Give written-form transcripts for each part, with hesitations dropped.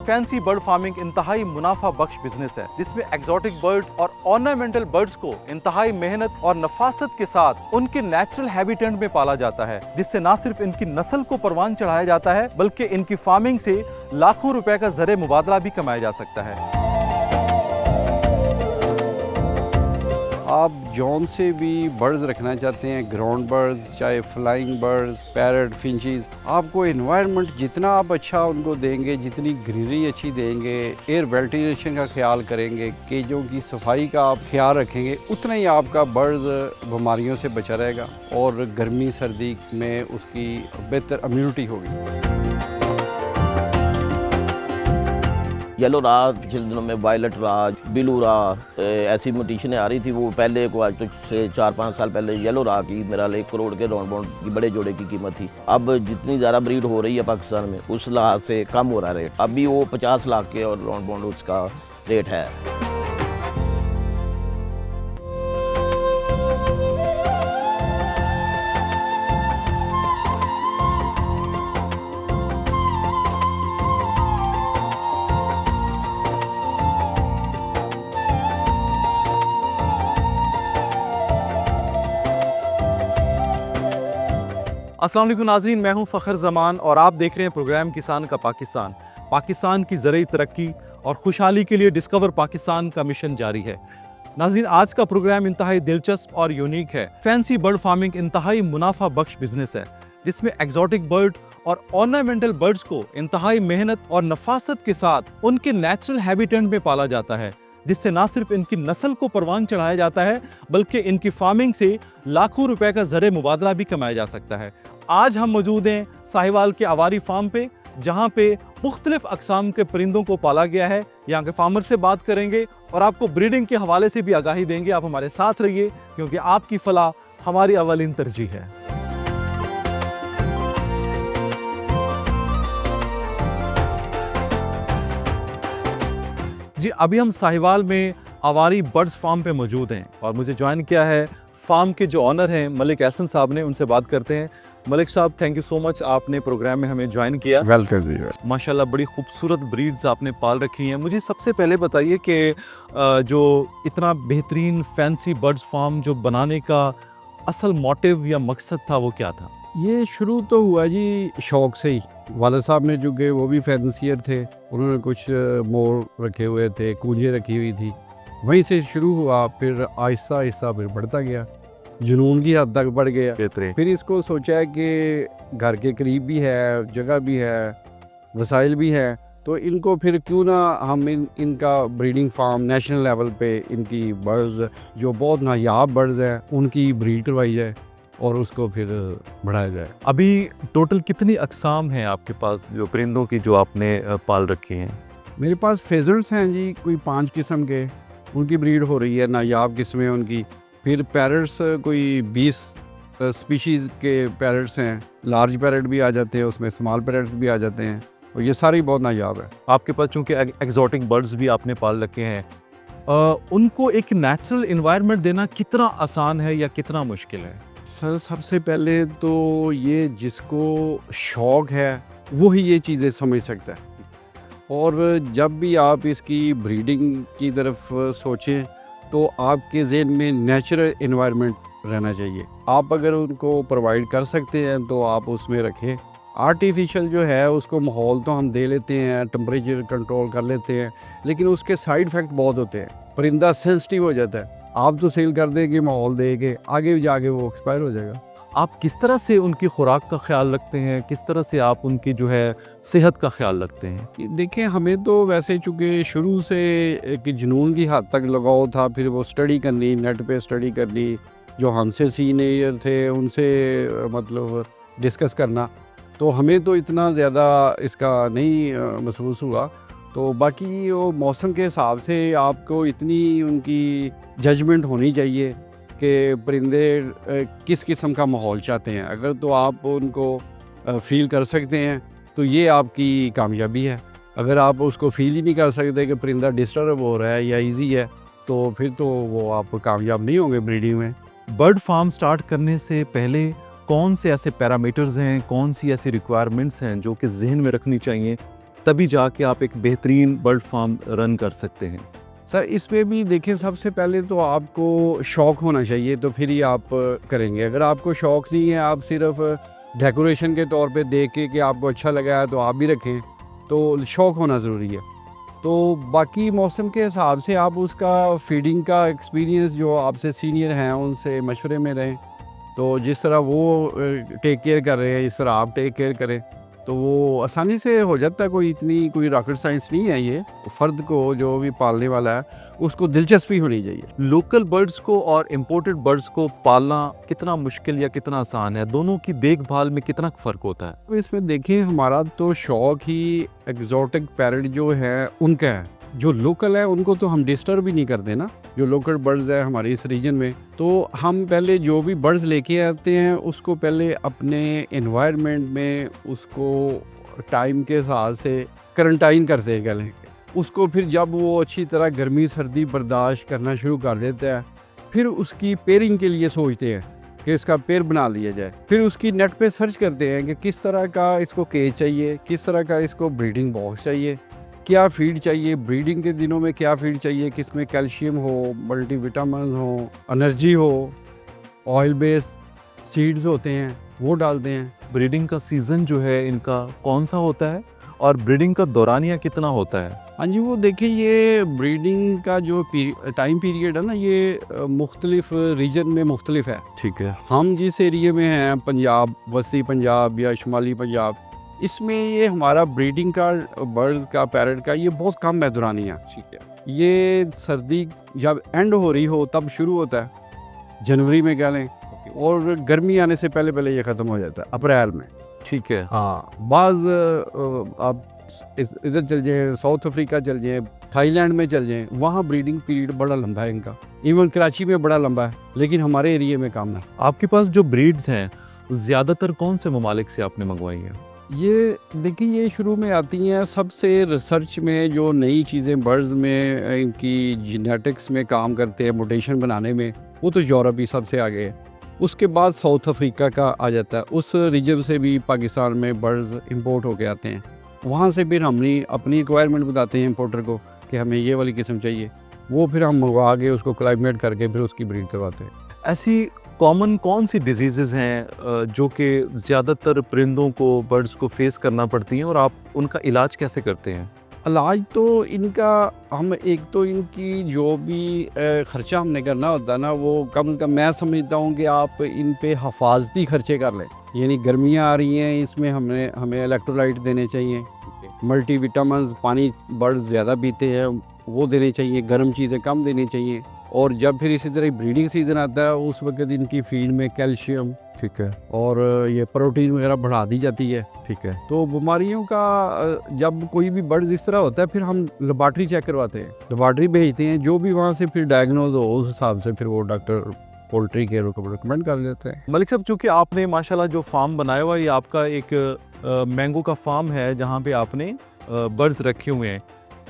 Fancy bird farming इंतहाई मुनाफा बख्श business है, जिसमें एक्सोटिक बर्ड और ऑर्नामेंटल बर्ड्स को इंतहाई मेहनत और नफासत के साथ उनके नेचुरल हैबिटेट में पाला जाता है, जिससे न सिर्फ इनकी नस्ल को परवान चढ़ाया जाता है बल्कि इनकी फार्मिंग से लाखों रुपए का ज़र मुबादला भी कमाया जा सकता है। आप जौन से भी बर्ड्स रखना चाहते हैं, ग्राउंड बर्ड्स, चाहे फ्लाइंग बर्ड्स, पैरट, फिंचीज, आपको एनवायरनमेंट जितना आप अच्छा उनको देंगे, जितनी ग्रीनरी अच्छी देंगे, एयर वेंटिलेशन का ख्याल करेंगे, केजों की सफाई का आप ख्याल रखेंगे, उतना ही आपका बर्ड्स बीमारियों से बचा रहेगा और गर्मी सर्दी में उसकी बेहतर इम्यूनिटी होगी। येलो राज पिछले दिनों में, वायलेट राज, ब्लू राज, ऐसी म्यूटेशनें आ रही थी। वो पहले को आज तो से 4-5 साल पहले येलो राज की मेरा 1 करोड़ के राउंड बाउंड की बड़े जोड़े की कीमत थी। अब जितनी ज़्यादा ब्रीड हो रही है पाकिस्तान में, उस लिहाज से कम हो रहा है रेट। अभी वो 50 लाख के और राउंड बाउंड उसका रेट है। अस्सलाम वालेकुम नाज़रीन, मैं हूं फ़खर ज़मान और आप देख रहे हैं प्रोग्राम किसान का पाकिस्तान। पाकिस्तान की ज़रूरी तरक्की और खुशहाली के लिए डिस्कवर पाकिस्तान का मिशन जारी है। नाज़रीन, आज का प्रोग्राम इंतहाई दिलचस्प और यूनिक है। फैंसी बर्ड फार्मिंग इंतहाई मुनाफा बख्श बिजनेस है, जिसमें एक्सोटिक बर्ड और ऑर्नामेंटल बर्ड्स को इंतहाई मेहनत और नफासत के साथ उनके नेचुरल हैबिटेट में पाला जाता है, जिससे न सिर्फ इनकी नस्ल को परवान चढ़ाया जाता है बल्कि इनकी फार्मिंग से लाखों रुपए का ज़र मुबादला भी कमाया जा सकता है। आज हम मौजूद हैं साहिवाल के आवारी फार्म पे, जहाँ पे मुख्तलिफ अक़साम के परिंदों को पाला गया है। यहाँ के फार्मर से बात करेंगे और आपको ब्रीडिंग के हवाले से भी आगाही देंगे। आप हमारे साथ रहिए, क्योंकि आपकी फलाह हमारी अवलिन तरजीह है। जी, अभी हम साहिवाल में आवारी बर्ड्स फार्म पे मौजूद हैं और मुझे ज्वाइन किया है फार्म के जो ऑनर हैं मलिक एहसन साहब ने। उनसे बात करते हैं। मलिक साहब, थैंक यू सो मच, आपने प्रोग्राम में हमें ज्वाइन किया। वेलकम जी। माशाल्लाह बड़ी खूबसूरत ब्रीड्स आपने पाल रखी हैं। मुझे सबसे पहले बताइए कि जो इतना बेहतरीन फैंसी बर्ड्स फार्म जो बनाने का असल मोटिव या मकसद था वो क्या था? ये शुरू तो हुआ जी शौक से ही। वाले साहब ने जो कि वो भी फैंसियर थे, उन्होंने कुछ मोर रखे हुए थे, कूंजें रखी हुई थी, वहीं से शुरू हुआ। फिर आहिस्ता आहिस्ता फिर बढ़ता गया, जुनून की हद तक बढ़ गया। फिर इसको सोचा कि घर के करीब भी है, जगह भी है, वसाइल भी है, तो इनको फिर क्यों ना हम इनका ब्रीडिंग फार्म नेशनल लेवल पे इनकी बर्ड्स जो बहुत नायाब बर्ड्स हैं उनकी ब्रीड करवाई जाए और उसको फिर बढ़ाया जाए। अभी टोटल कितनी अक़साम हैं आपके पास जो परिंदों की जो आपने पाल रखी हैं? मेरे पास फेजर्ट्स हैं जी, कोई 5 किस्म के, उनकी ब्रीड हो रही है, नायाब किस्में उनकी। फिर पैरट्स कोई 20 स्पीशीज़ के पैरट्स हैं। लार्ज पैरट भी आ जाते हैं, उसमें स्मॉल पैरट्स भी आ जाते हैं, और ये सारी बहुत नायाब है। आपके पास चूँकि एक्सोटिक बर्ड्स भी आपने पाल रखे हैं, उनको एक नेचुरल इन्वायरमेंट देना कितना आसान है या कितना मुश्किल है? सर, सबसे पहले तो ये जिसको शौक़ है वो ही ये चीज़ें समझ सकता है। और जब भी आप इसकी ब्रीडिंग की तरफ सोचें तो आपके ज़हन में नेचुरल इन्वायरमेंट रहना चाहिए। आप अगर उनको प्रोवाइड कर सकते हैं तो आप उसमें रखें। आर्टिफिशियल जो है उसको माहौल तो हम दे लेते हैं, टेम्परेचर कंट्रोल कर लेते हैं, लेकिन उसके साइड इफ़ेक्ट बहुत होते हैं। परिंदा सेंसिटिव हो जाता है। आप तो सेल कर देंगे माहौल दे के, आगे जाके वो एक्सपायर हो जाएगा। आप किस तरह से उनकी खुराक का ख्याल रखते हैं? किस तरह से आप उनकी जो है सेहत का ख्याल रखते हैं? देखें, हमें तो वैसे चूँकि शुरू से एक जुनून की हद तक लगाव था, फिर वो स्टडी करनी, नेट पे स्टडी करनी, जो हमसे सीनियर थे उनसे मतलब डिस्कस करना, तो हमें तो इतना ज़्यादा इसका नहीं महसूस हुआ। तो बाकी वो मौसम के हिसाब से आपको इतनी उनकी जजमेंट होनी चाहिए कि परिंदे किस किस्म का माहौल चाहते हैं। अगर तो आप उनको फ़ील कर सकते हैं तो ये आपकी कामयाबी है। अगर आप उसको फ़ील ही नहीं कर सकते कि परिंदा डिस्टर्ब हो रहा है या इजी है, तो फिर तो वो आप कामयाब नहीं होंगे ब्रीडिंग में। बर्ड फार्म स्टार्ट करने से पहले कौन से ऐसे पैरामीटर्स हैं, कौन सी ऐसी रिक्वायरमेंट्स हैं जो कि जहन में रखनी चाहिए तभी जाके आप एक बेहतरीन बर्ड फार्म रन कर सकते हैं। सर इसमें भी देखिए, सबसे पहले तो आपको शौक़ होना चाहिए, तो फिर ही आप करेंगे। अगर आपको शौक़ नहीं है, आप सिर्फ डेकोरेशन के तौर पे देख के कि आपको अच्छा लगा है तो आप भी रखें, तो शौक़ होना ज़रूरी है। तो बाकी मौसम के हिसाब से आप उसका फीडिंग का एक्सपीरियंस, जो आपसे सीनियर हैं उनसे मशवरे में रहें, तो जिस तरह वो टेक केयर कर रहे हैं इस तरह आप टेक केयर करें, तो वो आसानी से हो जाता है। कोई रॉकेट साइंस नहीं है ये। फ़र्द को, जो भी पालने वाला है, उसको दिलचस्पी होनी चाहिए। लोकल बर्ड्स को और इम्पोर्टेड बर्ड्स को पालना कितना मुश्किल या कितना आसान है? दोनों की देखभाल में कितना फ़र्क होता है? तो इसमें देखें, हमारा तो शौक़ ही एग्जॉटिक पैरट जो है उनका है। जो लोकल है उनको तो हम डिस्टर्ब भी नहीं करते ना, जो लोकल बर्ड्स है हमारे इस रीजन में। तो हम पहले जो भी बर्ड्स लेके आते हैं उसको पहले अपने एनवायरनमेंट में उसको टाइम के हिसाब से क्वारंटाइन करते हैं पहले। उसको फिर जब वो अच्छी तरह गर्मी सर्दी बर्दाश्त करना शुरू कर देता है, फिर उसकी पेयरिंग के लिए सोचते हैं कि इसका पेयर बना लिया जाए। फिर उसकी नेट पे सर्च करते हैं कि किस तरह का इसको केज चाहिए, किस तरह का इसको ब्रीडिंग बॉक्स चाहिए, क्या फीड चाहिए, ब्रीडिंग के दिनों में क्या फीड चाहिए, किसमें कैल्शियम हो, मल्टीविटामिन हो, एनर्जी हो, ऑयल बेस सीड्स होते हैं वो डालते हैं। ब्रीडिंग का सीज़न जो है इनका कौन सा होता है और ब्रीडिंग का दौरानिया कितना होता है? हाँ जी, वो देखिए, ये ब्रीडिंग का जो टाइम पीरियड है ना, ये मुख्तलिफ रीजन में मुख्तलिफ है। ठीक है। हम जिस एरिए में हैं, पंजाब, वसी पंजाब या शुमाली पंजाब, इसमें ये हमारा ब्रीडिंग का बर्ड्स का पैरट का ये बहुत कम है दौरानिया। ठीक है। ये सर्दी जब एंड हो रही हो तब शुरू होता है, जनवरी में कह लें, और गर्मी आने से पहले पहले ये ख़त्म हो जाता है अप्रैल में। ठीक है। हाँ, बाज़ आप इधर चल जाएँ, साउथ अफ्रीका चल जाएँ, थाईलैंड में चल जाएँ, वहाँ ब्रीडिंग पीरियड बड़ा लंबा है इनका। इवन कराची में बड़ा लंबा है, लेकिन हमारे एरिया में कम है। आपके पास जो ब्रीड्स हैं ज़्यादातर कौन से ममालिक से आपने मंगवाई हैं? ये देखिए, ये शुरू में आती हैं सबसे रिसर्च में, जो नई चीज़ें बर्ड्स में इनकी जेनेटिक्स में काम करते हैं, म्यूटेशन बनाने में, वो तो यूरोप ही सबसे आगे है। उसके बाद साउथ अफ्रीका का आ जाता है, उस रीजन से भी पाकिस्तान में बर्ड्स इंपोर्ट होके आते हैं। वहाँ से फिर हम अपनी रिक्वायरमेंट बताते हैं इंपोर्टर को कि हमें ये वाली किस्म चाहिए, वो फिर हम मंगवा के उसको क्लाइमेट करके फिर उसकी ब्रीड करवाते हैं। ऐसी कॉमन कौन सी डिजीज़ेज़ हैं जो कि ज़्यादातर परिंदों को, बर्ड्स को फेस करना पड़ती हैं और आप उनका इलाज कैसे करते हैं? इलाज तो इनका हम एक तो इनकी जो भी ख़र्चा हमने करना होता है ना, वो कम से कम मैं समझता हूँ कि आप इन पे हिफाजती ख़र्चे कर लें। यानी गर्मियाँ आ रही हैं, इसमें हमें इलेक्ट्रोलाइट देने चाहिए, मल्टीविटामिन्स, पानी बर्ड्स ज़्यादा पीते हैं वो देने चाहिए, गर्म चीज़ें कम देनी चाहिए। और जब फिर इसी तरह ब्रीडिंग सीज़न आता है उस वक्त इनकी फीड में कैल्शियम, ठीक है, और ये प्रोटीन वगैरह बढ़ा दी जाती है। ठीक है। तो बीमारियों का जब कोई भी बर्ड्स इस तरह होता है, फिर हम लेबॉर्ट्री चेक करवाते हैं, लेबॉर्ट्री भेजते हैं, जो भी वहाँ से फिर डायग्नोज हो उस हिसाब से फिर वो डॉक्टर पोल्ट्री केयर को रिकमेंड कर देते हैं। मलिक साहब, चूँकि आपने माशाल्लाह जो फार्म बनाया हुआ है, ये आपका एक मैंगो का फार्म है जहाँ पे आपने बर्ड्स रखे हुए हैं,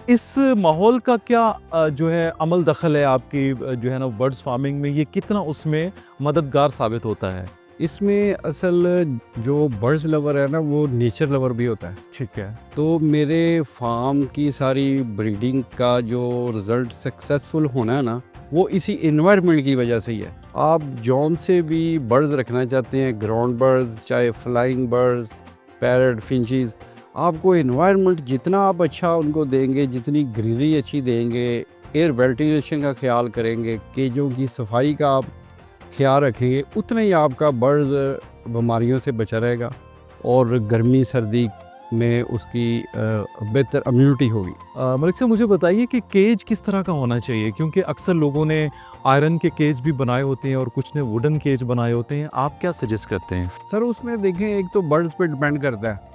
इस माहौल का क्या जो है अमल दखल है आपकी जो है ना बर्ड्स फार्मिंग में? ये कितना उसमें मददगार साबित होता है? इसमें असल जो बर्ड्स लवर है ना, वो नेचर लवर भी होता है। ठीक है। तो मेरे फार्म की सारी ब्रीडिंग का जो रिज़ल्ट सक्सेसफुल होना है ना, वो इसी इन्वायरमेंट की वजह से ही है। आप जौन से भी बर्ड्स रखना चाहते हैं, ग्राउंड बर्ड्स, चाहे फ्लाइंग बर्ड्स, पैरट, फिंचीज़, आपको इन्वायरमेंट जितना आप अच्छा उनको देंगे, जितनी ग्रीनरी अच्छी देंगे, एयर वेंटिलेशन का ख्याल करेंगे, केजों की सफाई का आप ख्याल रखेंगे, उतना ही आपका बर्ड बीमारियों से बचा रहेगा और गर्मी सर्दी में उसकी बेहतर इम्यूनिटी होगी। मलिक साहब, मुझे बताइए कि केज किस तरह का होना चाहिए, क्योंकि अक्सर लोगों ने आयरन के केज भी बनाए होते हैं और कुछ ने वुडन केज बनाए होते हैं, आप क्या सजेस्ट करते हैं? सर, उसमें देखें, एक तो बर्ड्स पे डिपेंड करता है,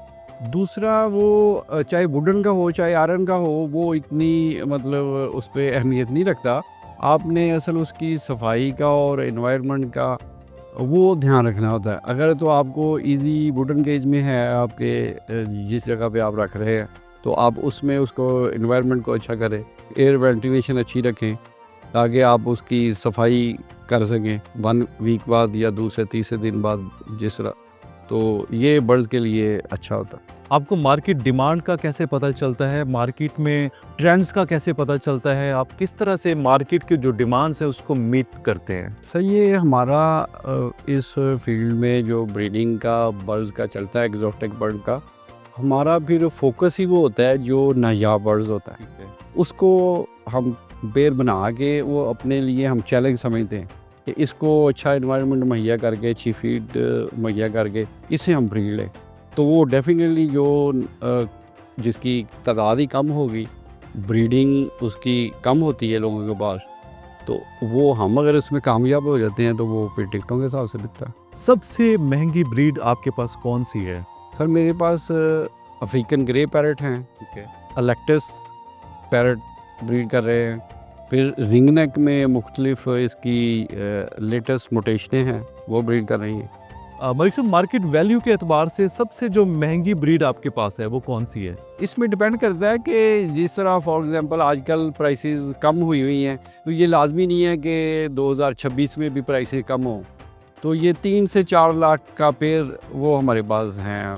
दूसरा वो चाहे वुडन का हो चाहे आयरन का हो, वो इतनी मतलब उस पर अहमियत नहीं रखता। आपने असल उसकी सफाई का और एनवायरनमेंट का वो ध्यान रखना होता है। अगर तो आपको इजी वुडन केज में है आपके जिस जगह पे आप रख रहे हैं, तो आप उसमें उसको एनवायरनमेंट को अच्छा करें, एयर वेंटिलेशन अच्छी रखें ताकि आप उसकी सफाई कर सकें 1 वीक बाद या दूसरे तीसरे दिन बाद, जिस तरह तो ये बर्ड्स के लिए अच्छा होता है। आपको मार्केट डिमांड का कैसे पता चलता है, मार्केट में ट्रेंड्स का कैसे पता चलता है, आप किस तरह से मार्केट के जो डिमांड्स है उसको मीट करते हैं? सर ये हमारा इस फील्ड में जो ब्रीडिंग का बर्ड्स का चलता है, एग्जॉटिक बर्ड का, हमारा फिर फोकस ही वो होता है जो नायाब बर्ड्स होता है, उसको हम बेर बना के वो अपने लिए हम चैलेंज समझते हैं कि इसको अच्छा इन्वायरमेंट मुहैया करके, अच्छी फीड मुहैया करके इसे हम ब्रीड लें, तो वो डेफिनेटली जो जिसकी तादाद ही कम होगी, ब्रीडिंग उसकी कम होती है लोगों के पास, तो वो हम अगर उसमें कामयाब हो जाते हैं तो वो फिर टिकटों के हिसाब से बिकता है। सबसे महंगी ब्रीड आपके पास कौन सी है? सर मेरे पास अफ्रीकन ग्रे पैरट हैं, ठीक है, अलेक्टस पैरट ब्रीड कर रहे हैं, फिर रिंग नेक में मुख्तलिफ इसकी लेटेस्ट मोटेशनें हैं वो ब्रीड कर रही हैं। मलिक साहब, मार्केट वैल्यू के एतबार से सबसे जो महंगी ब्रीड आपके पास है वो कौन सी है? इसमें डिपेंड करता है कि जिस तरह फॉर एग्जांपल आजकल प्राइसेस कम हुई हैं, तो ये लाजमी नहीं है कि 2026 में भी प्राइसेस कम हो, तो ये 3 से 4 लाख का पेयर वो हमारे पास हैं।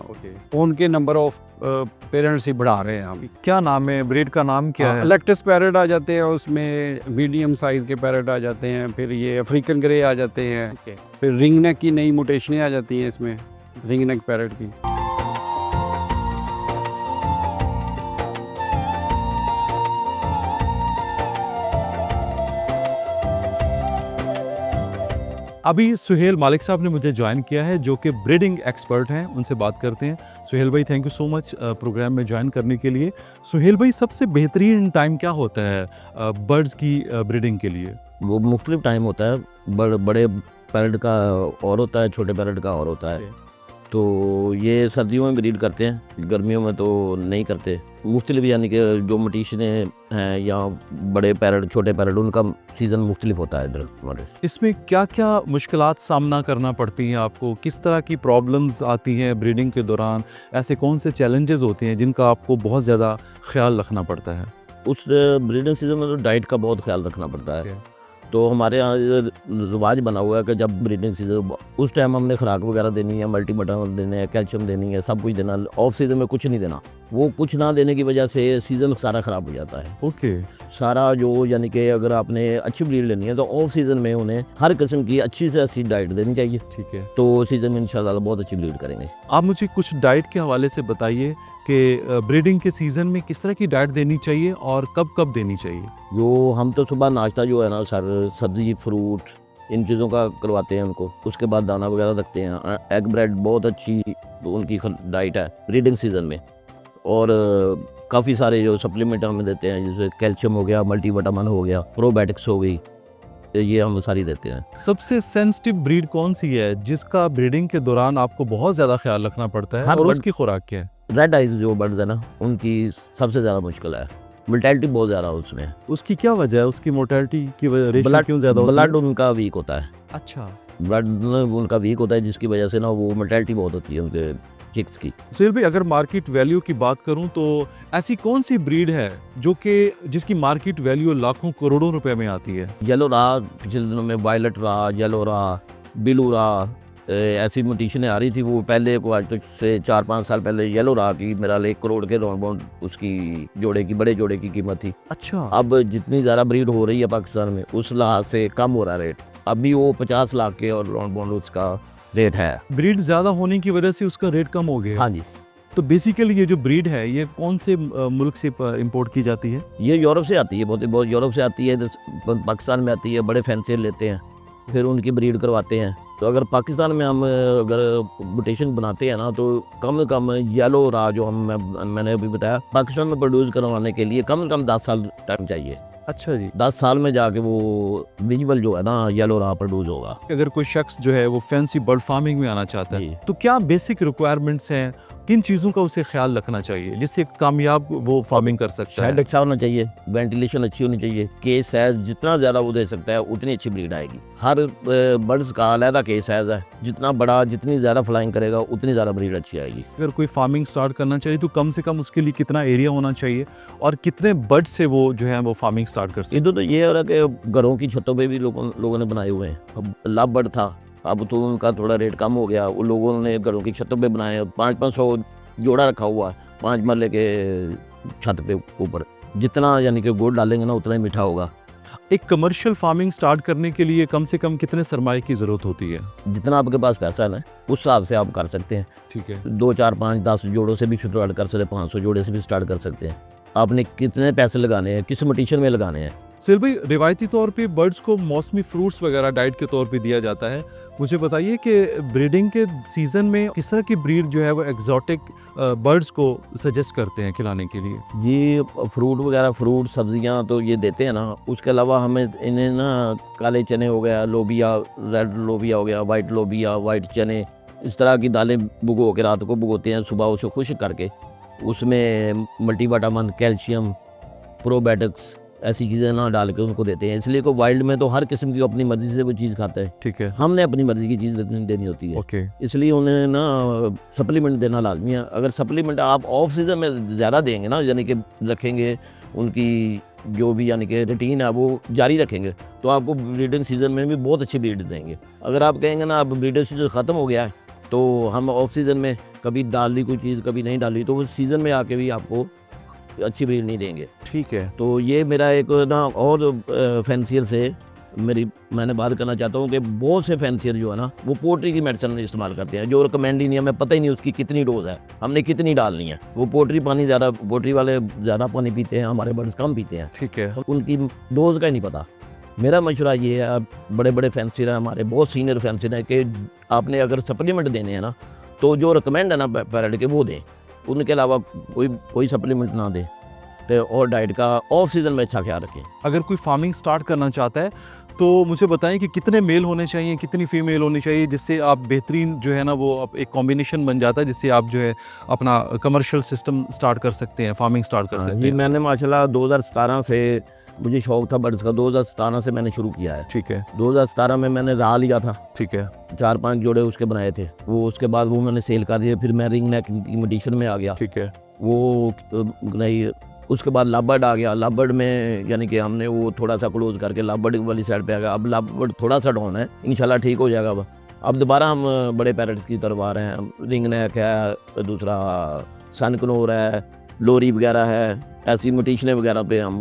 उनके नंबर ऑफ पेरेंट्स ही बढ़ा रहे हैं हम। क्या नाम है ब्रीड का, नाम क्या है? अलेक्टस पैरट आ जाते हैं, उसमें मीडियम साइज़ के पैरट आ जाते हैं, फिर ये अफ्रीकन ग्रे आ जाते हैं, फिर रिंग नेक की नई मोटेशनें आ जाती हैं इसमें, रिंग नेक पैरट की। अभी सुहेल मालिक साहब ने मुझे ज्वाइन किया है जो कि ब्रीडिंग एक्सपर्ट हैं, उनसे बात करते हैं। सुहेल भाई, thank you so much programme में ज्वाइन करने के लिए। सुहेल भाई, सबसे बेहतरीन टाइम क्या होता है बर्ड्स की ब्रीडिंग के लिए? वो मुख्तलिफ टाइम होता है, बड़े पैरट का और होता है, छोटे पैरट का और होता है। तो ये सर्दियों में ब्रीड करते हैं, गर्मियों में तो नहीं करते। मुख्तलिफ यानी कि जो मोटेशनें हैं या बड़े पैरट, छोटे पैरट, उनका सीज़न मुख्तलिफ होता है इधर हमारे। इसमें क्या क्या मुश्किलात सामना करना पड़ती हैं आपको? किस तरह की प्रॉब्लम्स आती हैं ब्रीडिंग के दौरान? ऐसे कौन से चैलेंजेस होते हैं जिनका आपको बहुत ज़्यादा ख्याल रखना पड़ता है? उस ब्रीडिंग सीज़न में तो डाइट का बहुत ख्याल रखना पड़ता है। तो हमारे यहाँ रिवाज बना हुआ है कि जब ब्रीडिंग सीजन, उस टाइम हमने खुराक वगैरह देनी है, मल्टीविटामिन देने हैं, कैल्शियम देनी है, सब कुछ देना। ऑफ सीज़न में कुछ नहीं देना। वो कुछ ना देने की वजह से सीज़न सारा ख़राब हो जाता है। ओके। सारा जो यानी कि अगर आपने अच्छी ब्रीड लेनी है तो ऑफ सीज़न में उन्हें हर किस्म की अच्छी से अच्छी डाइट देनी चाहिए। ठीक है। तो सीज़न में इंशाल्लाह बहुत अच्छी ब्रीड करेंगे। आप मुझे कुछ डाइट के हवाले से बताइए कि ब्रीडिंग के सीज़न में किस तरह की डाइट देनी चाहिए और कब कब देनी चाहिए? जो हम तो सुबह नाश्ता जो है ना सर, सब्ज़ी, फ्रूट, इन चीज़ों का करवाते हैं उनको। उसके बाद दाना वगैरह रखते हैं। एग ब्रेड बहुत अच्छी उनकी डाइट है ब्रीडिंग सीज़न में। और काफ़ी सारे जो सप्लीमेंट हमें देते हैं, जैसे कैल्शियम हो गया, मल्टीविटामिन हो गया, प्रोबायोटिक्स हो गई, ये हम सारी देते हैं। सबसे सेंसिटिव ब्रीड कौन सी है जिसका ब्रीडिंग के दौरान आपको बहुत ज़्यादा ख्याल रखना पड़ता है, और उसकी खुराक क्या है? रेड आइज जो बर्ड्स है ना, उनकी सबसे ज़्यादा मुश्किल है। मोर्टेलिटी बहुत ज़्यादा है उसमें। उसकी क्या वजह है? उसकी मोर्टेलिटी की वजह क्यों ज़्यादा होती है? ब्लड उनका वीक होता है। अच्छा, ब्लड उनका वीक होता है, जिसकी वजह से ना वो मोर्टेलिटी बहुत होती है उनके चिक्स की। सुहेल भाई, अगर मार्केट वैल्यू की बात करूं तो ऐसी कौन सी ब्रीड है जो कि जिसकी मार्केट वैल्यू लाखों करोड़ों रुपए में आती है? येलो रहा, पिछले दिनों में वायलेट रहा, येलो रहा, ब्लू रहा, ऐसी मोटेशनें आ रही थी। वो पहले को आज तक से 4-5 साल पहले येलो रहा की मेरा 1 करोड़ के राउंड बाउंड उसकी जोड़े की, बड़े जोड़े की कीमत थी। अच्छा। अब जितनी ज़्यादा ब्रीड हो रही है पाकिस्तान में, उस लिहाज से कम हो रहा रेट। अभी वो 50 लाख के और राउंड बाउंड उसका रेट है। ब्रीड ज़्यादा होने की वजह से उसका रेट कम हो गया? हाँ जी। तो बेसिकली ये जो ब्रीड है ये कौन से मुल्क से इंपोर्ट की जाती है? ये यूरोप से आती है, बहुत यूरोप से आती है, पाकिस्तान में आती है। बड़े फैंसी लेते हैं, फिर उनकी ब्रीड करवाते हैं। तो अगर पाकिस्तान में हम अगर म्यूटेशन बनाते हैं ना, तो कम से कम येलो रहा जो मैंने अभी बताया, पाकिस्तान में प्रोड्यूस करवाने के लिए कम से कम 10 साल टाइम चाहिए। अच्छा जी। 10 साल में जाके वो विजिबल जो है ना येलो रहा प्रोड्यूस होगा। अगर कोई शख्स जो है वो फैंसी बर्ड फार्मिंग में आना चाहता है तो क्या बेसिक रिक्वायरमेंट्स हैं, किन चीज़ों का उसे ख्याल रखना चाहिए जिससे कामयाब वो फार्मिंग कर सकता है? शेड अच्छा होना चाहिए, वेंटिलेशन अच्छी होनी चाहिए, केस साइज जितना ज़्यादा वो दे सकता है उतनी अच्छी ब्रीड आएगी। हर बर्ड्स का अलग केस साइज है, जितना बड़ा, जितनी ज़्यादा फ्लाइंग करेगा उतनी ज़्यादा ब्रीड अच्छी आएगी। अगर कोई फार्मिंग स्टार्ट करना चाहिए तो कम से कम उसके लिए कितना एरिया होना चाहिए और कितने बर्ड से वो जो है वो फार्मिंग स्टार्ट कर सकते हैं? इधर तो ये हो रहा है कि घरों की छतों पे भी लोगों ने बनाए हुए हैं। अब लव बर्ड था, अब तो उनका थोड़ा रेट कम हो गया। उन लोगों ने घरों की छतों पे बनाए, 500 जोड़ा रखा हुआ है 5 मरले के छत पे ऊपर। जितना यानी कि गुड़ डालेंगे ना उतना ही मीठा होगा। एक कमर्शियल फार्मिंग स्टार्ट करने के लिए कम से कम कितने सरमाए की ज़रूरत होती है? जितना आपके पास पैसा है ना उस हिसाब से आप कर सकते हैं। ठीक है। 2, 4, 5, 10 जोड़ों से भी स्टार्ट कर सकते हैं, 500 जोड़े से भी स्टार्ट कर सकते हैं। आपने कितने पैसे लगाने हैं, किस मटीशन में लगाने हैं। सुहेल भाई, रिवायती तौर पे बर्ड्स को मौसमी फ्रूट्स वगैरह डाइट के तौर पे दिया जाता है। मुझे बताइए कि ब्रीडिंग के सीज़न में किस तरह की ब्रीड जो है वो एग्जॉटिक बर्ड्स को सजेस्ट करते हैं खिलाने के लिए? ये फ्रूट वगैरह, फ्रूट सब्जियां तो ये देते हैं ना। उसके अलावा हमें इन्हें ना काले चने हो गया, लोबिया, रेड लोबिया हो गया, वाइट लोबिया, वाइट चने, इस तरह की दालें भिगो के रात को भिगोते हैं, सुबह उसे खुश्क करके उसमें मल्टीविटामिन, कैल्शियम, प्रोबायोटिक्स ऐसी चीज़ें ना डाल के उनको देते हैं। इसलिए को वाइल्ड में तो हर किस्म की अपनी मर्ज़ी से वो चीज़ खाता है। ठीक है। हमने अपनी मर्ज़ी की चीज़ देनी होती है। ओके। इसलिए उन्हें ना सप्लीमेंट देना लाजमी है। अगर सप्लीमेंट आप ऑफ सीज़न में ज़्यादा देंगे ना, यानी कि रखेंगे, उनकी जो भी यानी कि रूटीन है वो जारी रखेंगे, तो आपको ब्रीडिंग सीज़न में भी बहुत अच्छी ब्रीड देंगे। अगर आप कहेंगे ना अब ब्रीडिंग सीजन ख़त्म हो गया है तो हम ऑफ सीज़न में कभी डाल दी कोई चीज़, कभी नहीं डाली, तो उस सीज़न में आके भी आपको अच्छी ब्रीड नहीं देंगे। ठीक है। तो ये मेरा एक ना और फैंसियर से मैंने बात करना चाहता हूँ कि बहुत से फैंसियर जो है ना वो पोल्ट्री की मेडिसिन इस्तेमाल करते हैं, जो रिकमेंड ही नहीं है। हमें पता ही नहीं उसकी कितनी डोज है, हमने कितनी डालनी है। वो पोल्ट्री वाले ज़्यादा पानी पीते हैं, हमारे बर्ड्स कम पीते हैं। ठीक है। उनकी डोज का ही नहीं पता। मेरा मशवरा ये है, आप बड़े बड़े फैंसियर हैं, हमारे बहुत सीनियर फैंसियर हैं, कि आपने अगर सप्लीमेंट देने हैं ना तो जो रिकमेंड है ना पैरेट के वो दें, उनके अलावा कोई सप्लीमेंट ना दें। तो और डाइट का ऑफ सीज़न में अच्छा ख्याल रखें। अगर कोई फार्मिंग स्टार्ट करना चाहता है तो मुझे बताएं कि कितने मेल होने चाहिए, कितनी फीमेल होनी चाहिए, जिससे आप बेहतरीन जो है ना वो एक कॉम्बिनेशन बन जाता है, जिससे आप जो है अपना कमर्शियल सिस्टम स्टार्ट कर सकते हैं, फार्मिंग स्टार्ट कर सकते जी, हैं। मैंने माशाल्लाह 2017 से मुझे शौक था बर्ड्स का, 2017 से मैंने शुरू किया है। ठीक है। 2017 में मैंने राह लिया था, ठीक है। 4-5 जोड़े उसके बनाए थे। वो उसके बाद वो मैंने सेल कर दिए। फिर मैं रिंग नेक इमिटेशन में आ गया। ठीक है। वो नहीं, उसके बाद लाबर्ड आ गया। लाबर्ड में यानी कि हमने वो थोड़ा सा क्लोज करके लाबर्ड वाली साइड पे आ गया। अब लाबर्ड थोड़ा सा डाउन है, इंशाल्लाह ठीक हो जाएगा। अब दोबारा हम बड़े पैरेट्स की तरफ आ रहे हैं। रिंग नेक है, दूसरा सनकनोर है, लोरी वगैरह है, ऐसी म्यूटेशन वगैरह पे हम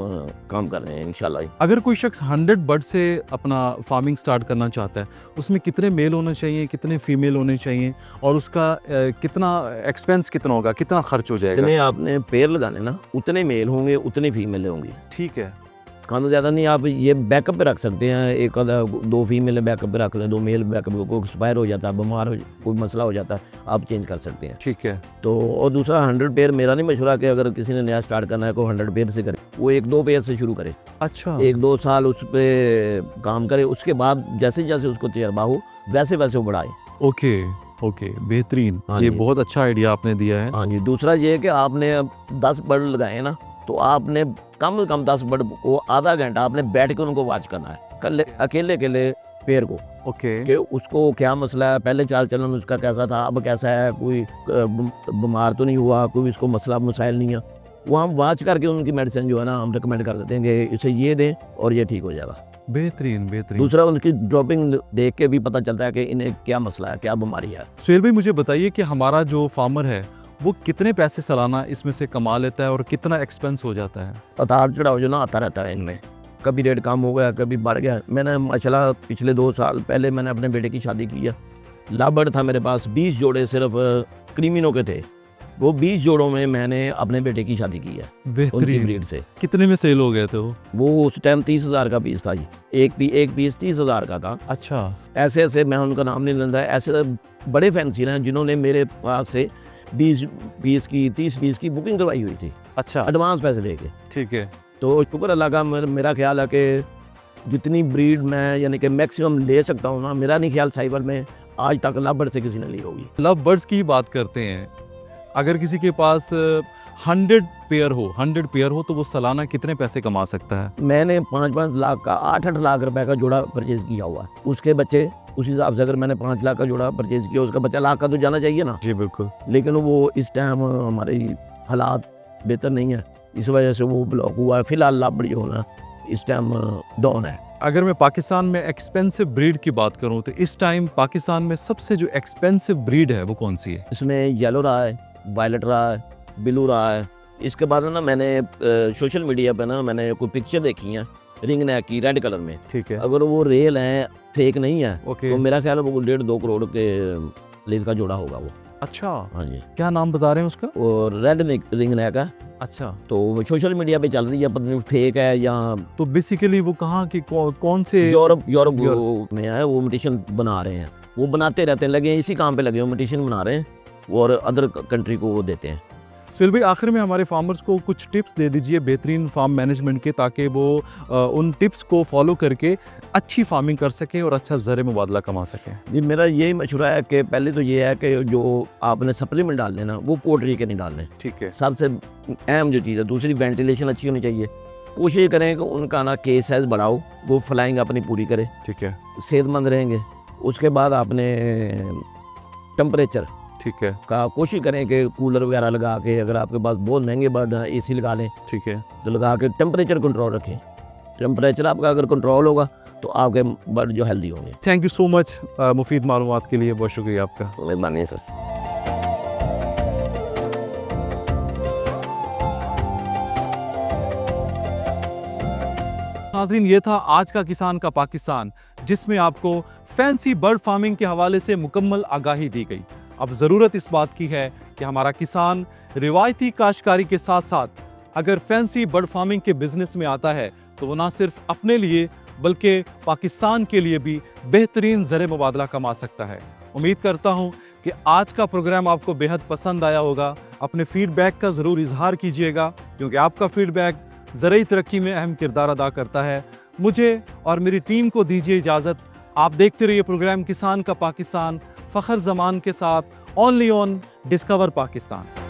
काम कर रहे हैं इंशाल्लाह। अगर कोई शख्स 100 बर्ड से अपना फार्मिंग स्टार्ट करना चाहता है, उसमें कितने मेल होने चाहिए, कितने फीमेल होने चाहिए, और उसका कितना एक्सपेंस कितना होगा, कितना खर्च हो जाएगा? जितने आपने पेड़ लगाने ना उतने मेल होंगे, उतनी फीमेल होंगी। ठीक है। खाना ज़्यादा नहीं, आप ये बैकअप पे रख सकते हैं। एक आधा 2 फीमेल बैकअप पे रख लें, 2 मेल बैकअप को एक्सपायर हो जाता है, बीमार हो कोई मसला हो जाता है, आप चेंज कर सकते हैं। ठीक है। तो और दूसरा 100 पेयर मेरा नहीं मशवरा कि अगर किसी ने नया स्टार्ट करना है को 100 पेयर से करे, वो 1-2 पेयर से शुरू करे। अच्छा। 1-2 साल उस पर काम करे, उसके बाद जैसे जैसे उसको तजर्बा हो वैसे वैसे वो बढ़ाए। ओके। ओके, बेहतरीन। हाँ ये जी। बहुत अच्छा आइडिया आपने दिया है। हाँ जी। दूसरा ये है कि आपने अब 10 बर्ड लगाए ना, तो आपने कम से कम 10 बर्ड को आधा घंटा आपने बैठ कर उनको वॉच करना है, अकेले पेड़ को, ओके। कि उसको क्या मसला है, पहले चाल चलन उसका कैसा था, अब कैसा है, कोई बीमार तो नहीं हुआ, कोई इसको मसला मसाइल नहीं है। वो हम वॉच करके उनकी मेडिसिन जो है ना हम रिकमेंड कर देते हैं कि इसे ये दें और ये ठीक हो जाएगा। बेहतरीन, बेहतरीन। दूसरा उनकी ड्रॉपिंग देख के भी पता चलता है कि इन्हें क्या मसला है, क्या बीमारी है। सुहेल भाई, मुझे बताइए कि हमारा जो फार्मर है वो कितने पैसे सालाना इसमें से कमा लेता है और कितना एक्सपेंस हो जाता है? उतार चढ़ाव जो ना आता रहता है इनमें, कभी रेट कम हो गया, कभी बढ़ गया। मैंने माशाल्लाह पिछले 2 साल पहले मैंने अपने बेटे की शादी की है। लाबर्ड था मेरे पास 20 जोड़े, सिर्फ क्रीमिनो के थे। वो 20 जोड़ों में मैंने अपने बेटे की शादी की है उनकी बेहतरीन। ब्रीड से। कितने में सेल हो गए थे वो उस टाइम 30,000 का पीस था जी, एक पीस 30,000 का था। अच्छा। ऐसे ऐसे, मैं उनका नाम नहीं लेता, ऐसे बड़े फैंसी हैं जिन्होंने मेरे पास से 20 पीस की, 30 पीस की बुकिंग करवाई हुई थी, अच्छा। एडवांस पैसे लेके। ठीक है। तो शुक्र अल्लाह का, मेरा ख्याल है कि जितनी ब्रीड मैं यानी कि मैक्सिमम ले सकता हूँ ना, मेरा नहीं ख्याल साइबर में आज तक लाबर्ड से किसी ने ली होगी। लव बर्ड्स की बात करते हैं, अगर किसी के पास 100 पेयर हो तो वो सालाना कितने पैसे कमा सकता है? मैंने 5-5 लाख का, 8-8 लाख रुपए का जोड़ा परचेज किया हुआ है। उसके बच्चे उस हिसाब से, अगर मैंने 5 लाख का जोड़ा परचेज किया, उसका बच्चा लाख का तो जाना चाहिए ना। जी बिल्कुल। लेकिन वो इस टाइम हमारे हालात बेहतर नहीं है, इस वजह से वो ब्लॉक हुआ है। फिलहाल लाबड़ी होना इस टाइम डाउन है। अगर मैं पाकिस्तान में एक्सपेंसिव ब्रीड की बात करूं तो इस टाइम पाकिस्तान में सबसे जो एक्सपेंसिव ब्रीड है वो कौन सी है? इसमें येलो रहा है, वायलेट रहा है, ब्लू रहा है। इसके बाद ना मैंने सोशल मीडिया पे ना मैंने कोई पिक्चर देखी है रिंग नेक की रेड कलर में। ठीक है, अगर वो रियल है, फेक नहीं है, ओके। तो मेरा ख्याल है वो 1.5-2 करोड़ के लेंथ का जोड़ा होगा वो। अच्छा, हाँ जी। क्या नाम बता रहे हैं उसका? और रेड रिंग नेक है, अच्छा, तो सोशल मीडिया पे चल रही है, पता नहीं फेक है या तो बेसिकली वो कहाँ की कौन से? यूरोप में है। वो इमिटेशन बना रहे हैं, वो बनाते रहते हैं, लगे हैं इसी काम पे लगे हैं, इमिटेशन बना रहे हैं और अदर कंट्री को वो देते हैं। सुहेल भाई, आखिर में हमारे फार्मर्स को कुछ टिप्स दे दीजिए बेहतरीन फार्म मैनेजमेंट के, ताकि वो उन टिप्स को फॉलो करके अच्छी फार्मिंग कर सकें और अच्छा ज़र मुबादला कमा सकें। जी, मेरा यही मशवरा है कि पहले तो ये है कि जो आपने सप्लीमेंट डालने ना वो पोल्ट्री के नहीं डालने, ठीक है, सबसे अहम जो चीज़ है। दूसरी वेंटिलेशन अच्छी होनी चाहिए। कोशिश करें कि उनका ना केस साइज बढ़ाओ, वो फ्लाइंग अपनी पूरी करे, ठीक है, सेहतमंद रहेंगे। उसके बाद आपने टेम्परेचर ठीक है, का कोशिश करें कि कूलर वगैरह लगा के, अगर आपके पास बहुत महंगे बर्ड हैं AC लगा लें, ठीक है। तो लगा के टेम्परेचर कंट्रोल रखें। टेम्परेचर आपका अगर कंट्रोल होगा तो आपके बर्ड जो हेल्दी होंगे। थैंक यू सो मच मुफीद मालूमात के लिए, बहुत शुक्रिया आपका। मेहरबानी है सर। नाज़रीन, ये था आज का किसान का पाकिस्तान, जिसमें आपको फैंसी बर्ड फार्मिंग के हवाले से मुकम्मल आगाही दी गई। अब ज़रूरत इस बात की है कि हमारा किसान रिवायती काश्तकारी के साथ साथ अगर फैंसी बर्ड फार्मिंग के बिजनेस में आता है तो वो ना सिर्फ अपने लिए बल्कि पाकिस्तान के लिए भी बेहतरीन ज़र मुबादला कमा सकता है। उम्मीद करता हूँ कि आज का प्रोग्राम आपको बेहद पसंद आया होगा। अपने फीडबैक का ज़रूर इजहार कीजिएगा, क्योंकि आपका फीडबैक ज़रूरी तरक्की में अहम किरदार अदा करता है। मुझे और मेरी टीम को दीजिए इजाज़त। आप देखते रहिए प्रोग्राम किसान का पाकिस्तान फ़खर ज़मान के साथ, ओनली ऑन डिस्कवर पाकिस्तान।